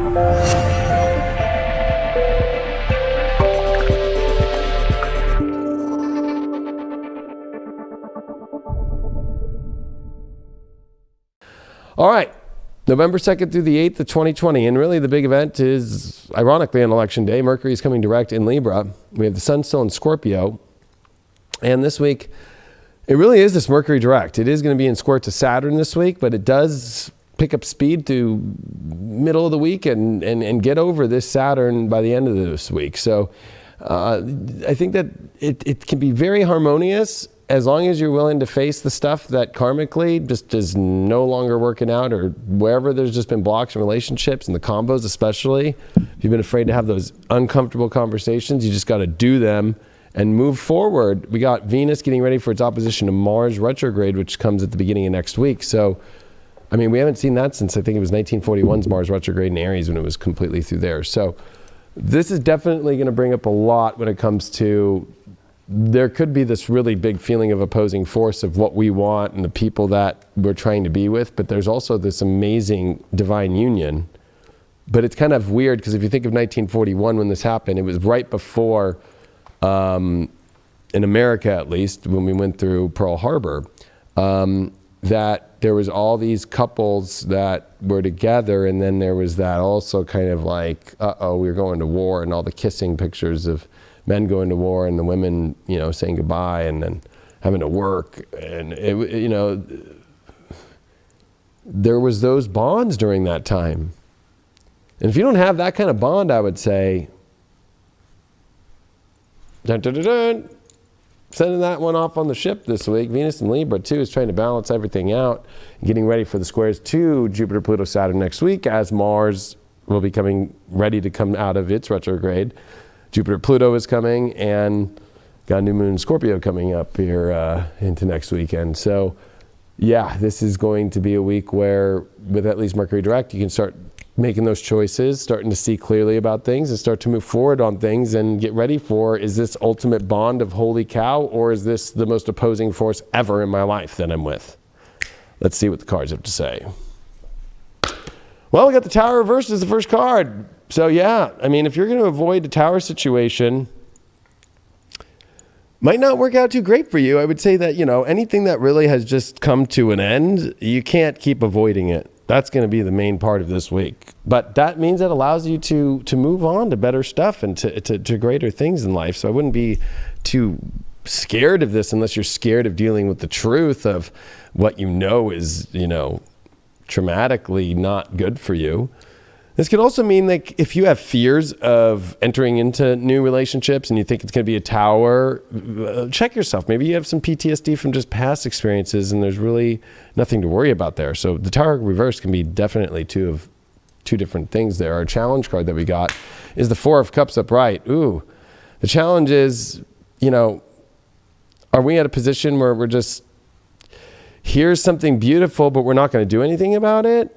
All right, November 2nd through the 8th of 2020. And really the big event is, ironically, on election day. Mercury is coming direct in Libra. We have the sun still in Scorpio. And this week, it really is this Mercury direct. It is going to be in square to Saturn this week, but it does pick up speed to middle of the week and get over this Saturn by the end of this week. So I think that it can be very harmonious as long as you're willing to face the stuff that karmically just is no longer working out, or wherever there's just been blocks in relationships and the combos especially. If you've been afraid to have those uncomfortable conversations, you just got to do them and move forward. We got Venus getting ready for its opposition to Mars Retrograde, which comes at the beginning of next week. So, I mean, we haven't seen that since I think it was 1941's Mars Retrograde in Aries when it was completely through there. So this is definitely going to bring up a lot when it comes to, there could be this really big feeling of opposing force of what we want and the people that we're trying to be with, but there's also this amazing divine union. But it's kind of weird because if you think of 1941 when this happened, it was right before, in America at least, when we went through Pearl Harbor, that there was all these couples that were together, and then there was that also kind of like, uh-oh, we're going to war, and all the kissing pictures of men going to war and the women, you know, saying goodbye and then having to work. And, you know, there was those bonds during that time. And if you don't have that kind of bond, I would say, dun, dun, dun, dun, sending that one off on the ship this week. Venus in Libra, too, is trying to balance everything out, getting ready for the squares to Jupiter, Pluto, Saturn next week, as Mars will be coming ready to come out of its retrograde. Jupiter, Pluto is coming, and got a new moon Scorpio coming up here into next weekend. So, yeah, this is going to be a week where, with at least Mercury direct, you can start making those choices, starting to see clearly about things, and start to move forward on things and get ready for, is this ultimate bond of holy cow, or is this the most opposing force ever in my life that I'm with? Let's see what the cards have to say. Well, we got the Tower reversed as the first card. So yeah, I mean, if you're going to avoid the Tower situation, might not work out too great for you. I would say that, you know, anything that really has just come to an end, you can't keep avoiding it. That's going to be the main part of this week. But that means it allows you to move on to better stuff and to greater things in life. So I wouldn't be too scared of this unless you're scared of dealing with the truth of what you know is, you know, traumatically not good for you. This could also mean, like, if you have fears of entering into new relationships and you think it's going to be a Tower, check yourself. Maybe you have some PTSD from just past experiences and there's really nothing to worry about there. So the Tower reverse can be definitely two different things there. Our challenge card that we got is the Four of Cups upright. Ooh, the challenge is, you know, are we at a position where we're just, here's something beautiful, but we're not going to do anything about it?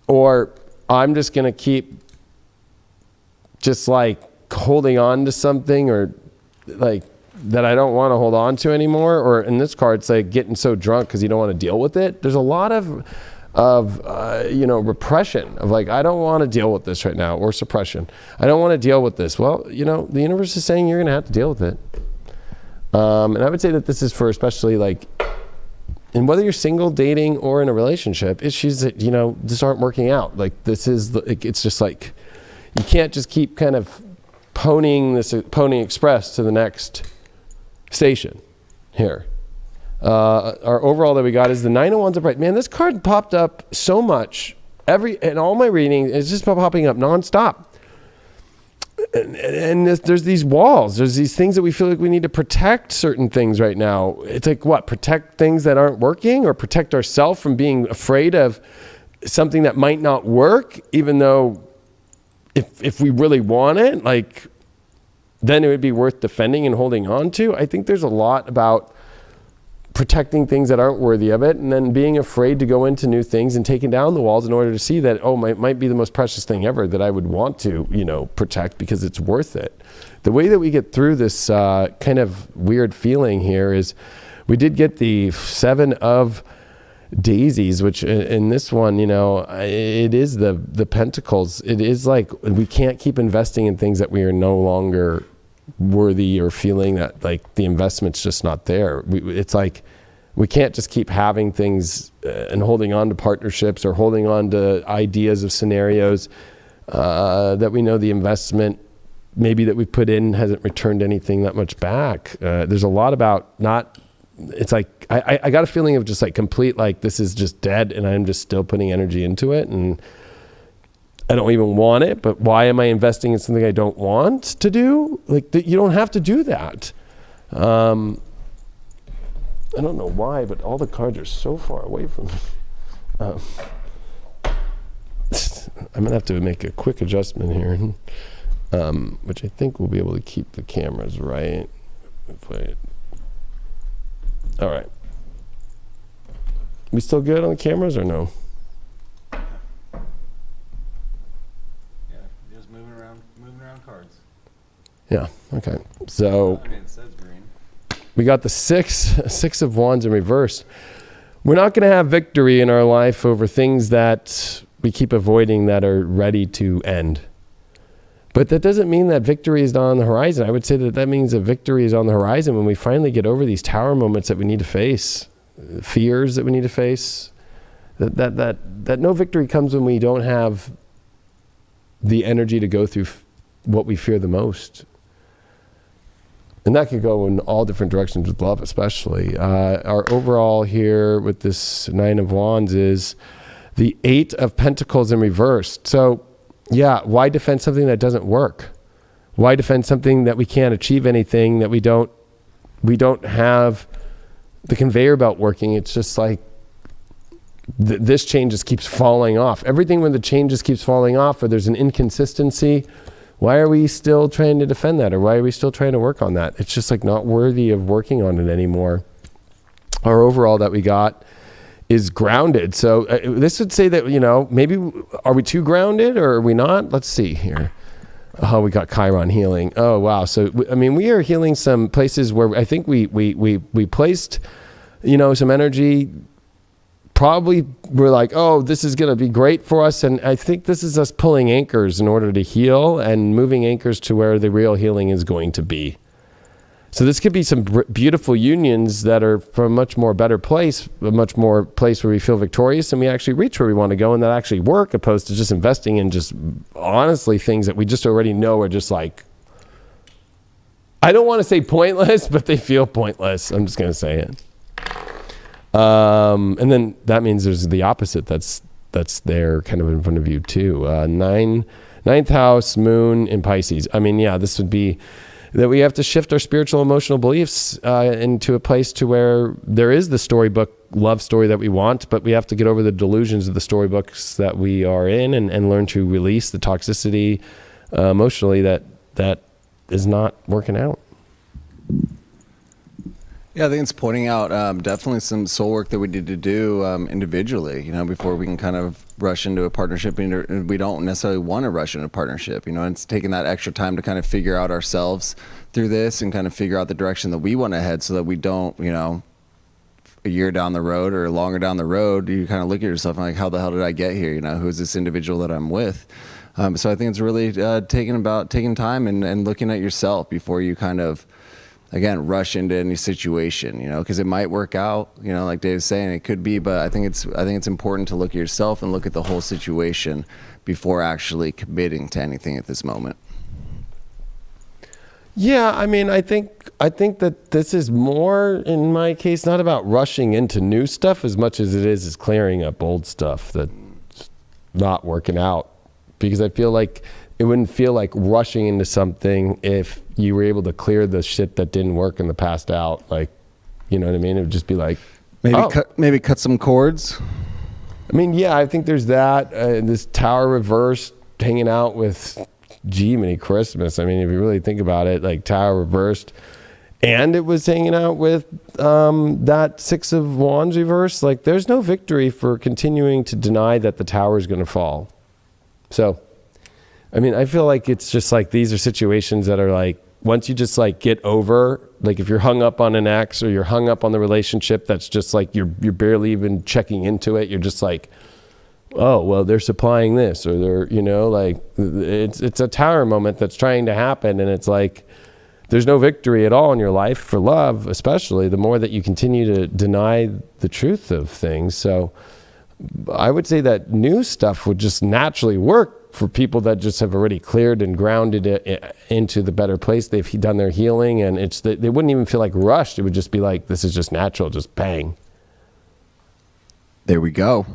Or I'm just going to keep just like holding on to something, or like that I don't want to hold on to anymore. Or in this card, it's like getting so drunk because you don't want to deal with it. There's a lot of you know, repression of like, I don't want to deal with this right now, or suppression. I don't want to deal with this. Well, you know, the universe is saying you're going to have to deal with it. And I would say that this is for especially like, and whether you're single, dating, or in a relationship, issues that, you know, just aren't working out. Like this is, it's just like, you can't just keep kind of ponying this Pony Express to the next station here. Our overall that we got is the Nine of Wands upright. Man, this card popped up so much. In all my readings, it's just popping up nonstop. And there's these walls, there's these things that we feel like we need to protect certain things right now. It's like, what, protect things that aren't working, or protect ourselves from being afraid of something that might not work, even though if we really want it, like, then it would be worth defending and holding on to. I think there's a lot about protecting things that aren't worthy of it, and then being afraid to go into new things and taking down the walls in order to see that, oh, it might be the most precious thing ever that I would want to, you know, protect because it's worth it. The way that we get through this kind of weird feeling here is we did get the Seven of daisies, which in this one, you know, it is the pentacles. It is like we can't keep investing in things that we are no longer worthy, or feeling that like the investment's just not there. It's like we can't just keep having things and holding on to partnerships or holding on to ideas of scenarios that we know the investment maybe that we put in hasn't returned anything that much back. There's a lot about not, it's like, I got a feeling of just like complete, like this is just dead and I'm just still putting energy into it and I don't even want it, but why am I investing in something I don't want to do? Like you don't have to do that. I don't know why, but all the cards are so far away from me. I'm gonna have to make a quick adjustment here, which I think we'll be able to keep the cameras right. All right. We still good on the cameras or no? Yeah, just moving around cards. Yeah. Okay. So I mean, it says green. we got the six of wands in reverse. We're not going to have victory in our life over things that we keep avoiding that are ready to end. But that doesn't mean that victory is not on the horizon. I would say that means that victory is on the horizon when we finally get over these tower moments that we need to face, fears that we need to face. That no victory comes when we don't have the energy to go through what we fear the most. And that could go in all different directions with love, especially. Our overall here with this 9 of Wands is the 8 of Pentacles in reverse. So, yeah, why defend something that doesn't work? Why defend something that we can't achieve anything, that we don't have the conveyor belt working? It's just like this chain just keeps falling off. Everything when the chain just keeps falling off or there's an inconsistency, why are we still trying to defend that? Or why are we still trying to work on that? It's just like not worthy of working on it anymore. Our overall that we got is grounded. So this would say that, you know, maybe are we too grounded or are we not? Let's see here. Oh, we got Chiron healing. Oh, wow. So, I mean, we are healing some places where I think we placed, you know, some energy. Probably we're like, oh, this is going to be great for us. And I think this is us pulling anchors in order to heal and moving anchors to where the real healing is going to be. So this could be some beautiful unions that are from a much more better place, a much more place where we feel victorious and we actually reach where we want to go and that actually work, opposed to just investing in just honestly things that we just already know are just like, I don't want to say pointless, but they feel pointless. I'm just going to say it. And then that means there's the opposite that's there kind of in front of you too. Ninth house, moon in Pisces. I mean, yeah, this would be that we have to shift our spiritual emotional beliefs into a place to where there is the storybook love story that we want, but we have to get over the delusions of the storybooks that we are in and learn to release the toxicity emotionally that is not working out. Yeah, I think it's pointing out definitely some soul work that we need to do individually, you know, before we can kind of rush into a partnership. And we don't necessarily want to rush into a partnership, you know, and it's taking that extra time to kind of figure out ourselves through this and kind of figure out the direction that we want to head so that we don't, you know, a year down the road or longer down the road, you kind of look at yourself and like, how the hell did I get here? You know, who's this individual that I'm with? So I think it's really taking time and looking at yourself before you kind of, again, rush into any situation, you know, because it might work out, you know, like Dave's saying, it could be, but I think it's important to look at yourself and look at the whole situation before actually committing to anything at this moment. Yeah, I mean, I think that this is more, in my case, not about rushing into new stuff as much as it is clearing up old stuff that's not working out. Because I feel like it wouldn't feel like rushing into something if you were able to clear the shit that didn't work in the past out. Like, you know what I mean? It would just be like, maybe cut some cords. I mean, yeah, I think there's that. This tower reversed, hanging out with Jiminy Christmas. I mean, if you really think about it, like tower reversed, and it was hanging out with that 6 of Wands reversed. Like, there's no victory for continuing to deny that the tower is going to fall. So, I mean, I feel like it's just like these are situations that are like once you just like get over, like if you're hung up on an ex or you're hung up on the relationship that's just like you're barely even checking into it, you're just like, oh, well, they're supplying this, or they're, you know, like it's a tower moment that's trying to happen. And it's like, there's no victory at all in your life for love, especially the more that you continue to deny the truth of things. So I would say that new stuff would just naturally work for people that just have already cleared and grounded it into the better place. They've done their healing, and they wouldn't even feel like rushed. It would just be like, this is just natural, just bang. There we go.